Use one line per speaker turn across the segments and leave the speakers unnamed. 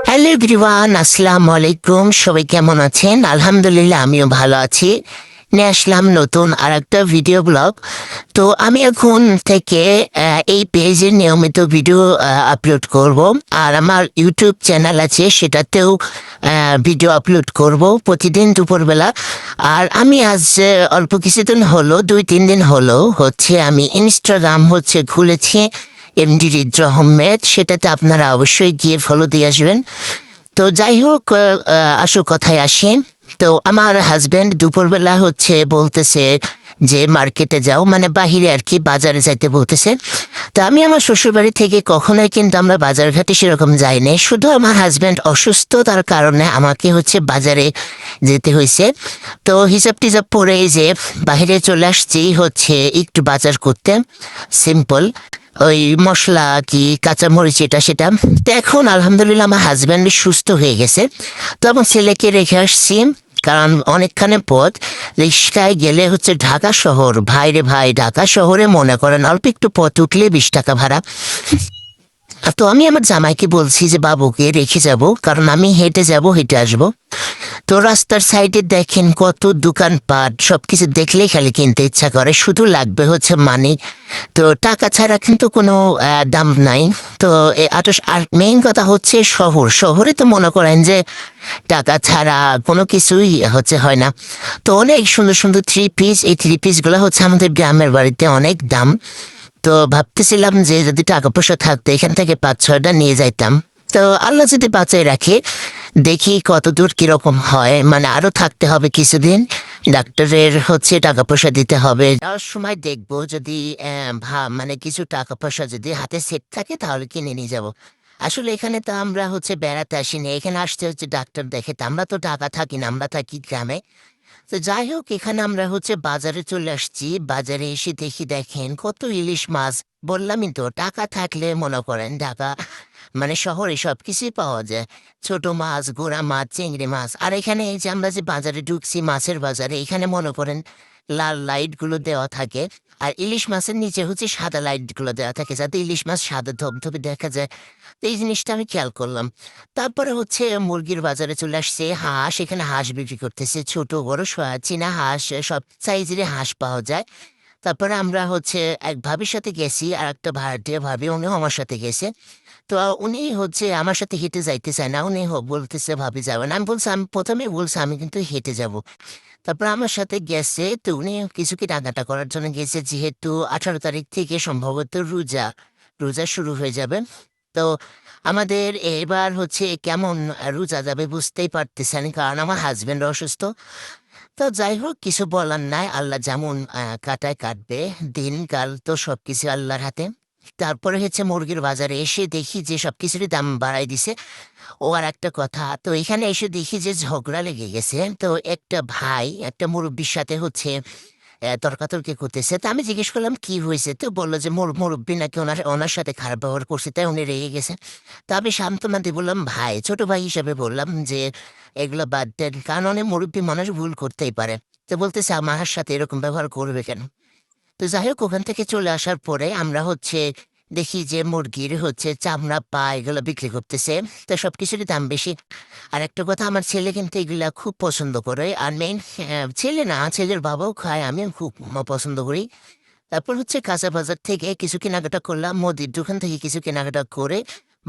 Hello everyone, আসসালামু আলাইকুম। সবাই কেমন আছেন? আলহামদুলিল্লাহ, আমিও ভালো আছি। নিয়ে আসলাম নতুন আর একটা ভিডিও ব্লগ। তো আমি এখন থেকে এই পেজে নিয়মিত ভিডিও আপলোড করব। আর আমার ইউটিউব চ্যানেল আছে, সেটাতেও ভিডিও আপলোড করব প্রতিদিন দুপুরবেলা। আর আমি আজ অল্প কিছুদিন হলো, 2-3 দিন হলো হচ্ছে আমি ইনস্টাগ্রাম খুলেছি, এমডি হৃদ্র আহমেদ। সেটাতে আপনারা অবশ্যই গিয়ে ফলো দিয়ে আসবেন। তো যাই হোক, আসল কথায় আসি। তো আমার হাজবেন্ড দুপুরবেলা বলতেছে যে মার্কেটে যাও, মানে বাহিরে আর কি, বাজারে যাইতে বলতেছে। তো আমি আমার শ্বশুরবাড়ি থেকে কখনোই কিন্তু আমরা বাজার ঘাটে সেরকম যাইনি, শুধু আমার হাজবেন্ড অসুস্থতার কারণে আমাকে বাজারে যেতে হয়েছে। তো হিসাব টিসাব পরে যে বাহিরে চলে আসছি একটু বাজার করতে, সিম্পল ওই মশলা কি কাঁচামরিচ এটা সেটা। তো এখন আলহামদুলিল্লাহ আমার হাজব্যান্ড সুস্থ হয়ে গেছে। তো আমার ছেলেকে রেখে আসছি, কারণ অনেকখানি পথ রিক্সায় গেলে ঢাকা শহর, ভাইরে ভাই, ঢাকা শহরে মনে করেন অল্প একটু পথ উঠলে 20 টাকা ভাড়া। তো আমি আমার জামাইকে বলছি যে বাবুকে রেখে যাব, কারণ আমি হেঁটে যাব, হেঁটে আসবো। তো রাস্তার সাইডে দেখেন কত দোকানপাট, সবকিছু দেখলেই খালি কিনতে ইচ্ছা করে, শুধু লাগবে মানি। তো টাকা ছাড়া কিন্তু কোনো দাম নাই। তো আর মেইন কথা শহরে তো মনে করেন যে টাকা ছাড়া কোনো কিছুই হয় না। তো অনেক সুন্দর সুন্দর থ্রি পিস, এই থ্রি পিসগুলো আমাদের গ্রামের বাড়িতে অনেক দাম। তো ভাবতেছিলাম যে যদি টাকা পয়সা থাকতো এখান থেকে 5-6টা নিয়ে যাইতাম। তো আল্লাহ যদি বাঁচায় রাখে, দেখি কতদূর কিরকম হয়, মানে আরো থাকতে হবে কিছুদিন। ডাক্তারের টাকা পয়সা দিতে হবে, যাওয়ার সময় দেখবো যদি মানে কিছু টাকা পয়সা যদি হাতে সেট থাকে তাহলে কিনে নিয়ে যাব। আসলে এখানে তো আমরা বেড়াতে আসিনি, এখানে আসতে ডাক্তার দেখে। তো আমরা তো ঢাকা থাকি না, আমরা থাকি গ্রামে। তো যাই হোক, এখানে আমরা বাজারে চলে আসছি। বাজারে এসে দেখেন কত ইলিশ মাছ। বললামই তো, টাকা থাকলে মনে করেন ঢাকা মানে শহরে সবকিছুই পাওয়া যায়। ছোট মাছ, গোড়া মাছ, চিংড়ি মাছ। আর এখানে এই যে আমরা যে বাজারে ঢুকছি, মাছের বাজারে, এখানে মনে করেন লাল লাইটগুলো দেওয়া থাকে। আর ইলিশ মাছের নিচে সাদা লাইটগুলো দেওয়া থাকে, যাতে ইলিশ মাছ সাদা ধবধবে দেখা যায়। তো এই জিনিসটা আমি খেয়াল করলাম। তারপরে মুরগির বাজারে চলে আসছে, হাঁস। এখানে হাঁস বিক্রি করতেছে, ছোট বড় চীনা হাঁস, সব সাইজের হাঁস পাওয়া যায়। তারপরে আমরা এক ভাবির সাথে গেছি, আর একটা ভাড়াটিয়া ভাবি, উনিও আমার সাথে গেছে। তো উনি আমার সাথে হেঁটে যাইতে চায় না, উনি বলতেছে ভাবি যাবে না। আমি বলছি, আমি প্রথমে বলছি আমি কিন্তু হেঁটে যাব। তারপর আমার সাথে গেছে। তো উনি কিছু কেনাকাটা করার জন্য গেছে, যেহেতু 18 তারিখ থেকে সম্ভবত রোজা রোজা শুরু হয়ে যাবে। তো আমাদের এবার কেমন রোজা যাবে বুঝতেই পারতেছেন, কারণ আমার হাজবেন্ড অসুস্থ। তো যাই হোক, কিছু বলার নাই, আল্লাহ যেমন কাটায় কাটবে। দিনকাল তো সবকিছু আল্লাহর হাতে। তারপরে মুরগির বাজারে এসে দেখি যে সবকিছুরই দাম বাড়াই দিছে। ও আর একটা কথা, তো এখানে এসে দেখি যে ঝগড়া লেগে গেছে। তো একটা ভাই একটা মুরব্বির সাথে তর্কাতর্কি করতেছে। তা আমি জিজ্ঞেস করলাম কি হয়েছে। তো বললো যে মুরব্বি নাকি ওনার ওনার সাথে খারাপ ব্যবহার করছে, তাই উনি রেগে গেছে। তা আমি সান্ত্বনা দিয়ে বললাম, ভাই, ছোট ভাই হিসাবে বললাম যে এগুলো বাদ দেন, কারণ অনেক মুরব্বী মানুষ ভুল করতেই পারে। তো বলতেছে আমার সাথে এরকম ব্যবহার করবে কেন। তো যাই হোক, ওখান থেকে চলে আসার পরে আমরা দেখি যে মুরগির চামড়া, পা এগুলো বিক্রি করতেছে। তো সবকিছুরই দাম বেশি। আর একটা কথা, আমার ছেলে কিন্তু এগুলা খুব পছন্দ করে। আর মেইন ছেলে না, ছেলের বাবাও খায়, আমিও খুব পছন্দ করি। তারপর কাঁচা বাজার থেকে কিছু কেনাকাটা করলাম, মুদির দোকান থেকে কিছু কেনাকাটা করে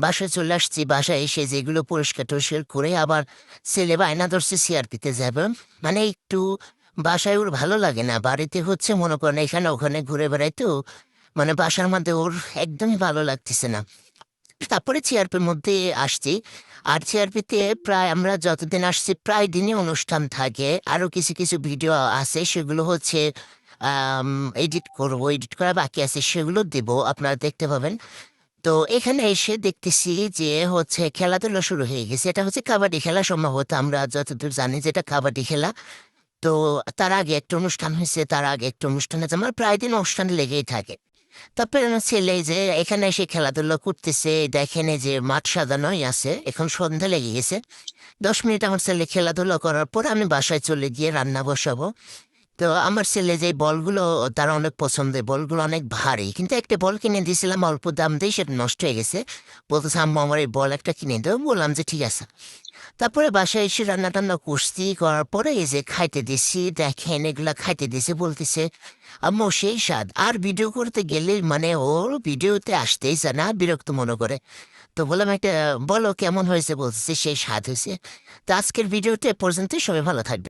বাসায় চলে আসছি। বাসায় এসে যেগুলো পরিষ্কার টরিষ্কার করে আবার ছেলে বায়না ধরছে সিআরপিতে যাবে। মানে একটু বাসায় ওর ভালো লাগে না, বাড়িতে মনে করেন এখানে ওখানে ঘুরে বেড়াইতো, মানে বাসার মধ্যে ওর একদমই ভালো লাগতেছে না। তারপরে সিআরপির মধ্যে আসছি। আর সিআরপিতে প্রায় আমরা যতদিন আসছি প্রায় দিনই অনুষ্ঠান থাকে, আরও কিছু কিছু ভিডিও আছে, সেগুলো এডিট করবো, এডিট করা বাকি আছে, সেগুলো দেবো, আপনারা দেখতে পাবেন। তো এখানে এসে দেখতেছি যে খেলাধুলা শুরু হয়ে গেছে। এটা কাবাডি খেলা, সম্ভবত আমরা যতদূর জানি যেটা কাবাডি খেলা। তো তার আগে একটা অনুষ্ঠান হয়েছে, তার আগে একটা অনুষ্ঠান আছে, আমার প্রায় দিন অনুষ্ঠান লেগেই থাকে। তারপরে আমার ছেলে যে এখানে এসে খেলাধুলা করতেছে, দেখেন এই যে মাঠ সাজানোই আছে, এখন সন্ধ্যা লেগে গেছে। 10 মিনিট আমার ছেলে খেলাধুলা করার পর আমি বাসায় চলে গিয়ে রান্না বসাবো। তো আমার ছেলে যে বলগুলো তার অনেক পছন্দের বলগুলো অনেক ভারী, কিন্তু একটা বল কিনে দিয়েছিলাম অল্প দাম দিয়ে, সেটা নষ্ট হয়ে গেছে। বলতেছে আম্মু আমার এই বল একটা কিনে দেবো, বললাম যে ঠিক আছে। তারপরে বাসায় এসে রান্না টান্না করছি, করার পরে এই যে খাইতে দিছি, দেখেন এগুলা খাইতে দিছে, বলতেছে আম্মু সেই স্বাদ। আর ভিডিও করতে গেলে মানে ওর ভিডিওতে আসতেই চায় না, বিরক্ত মনে করে। তো বললাম একটা বলো কেমন হয়েছে, বলতেছে সেই স্বাদ হয়েছে। তো আজকের ভিডিওতে পর্যন্ত, সবাই ভালো থাকবে।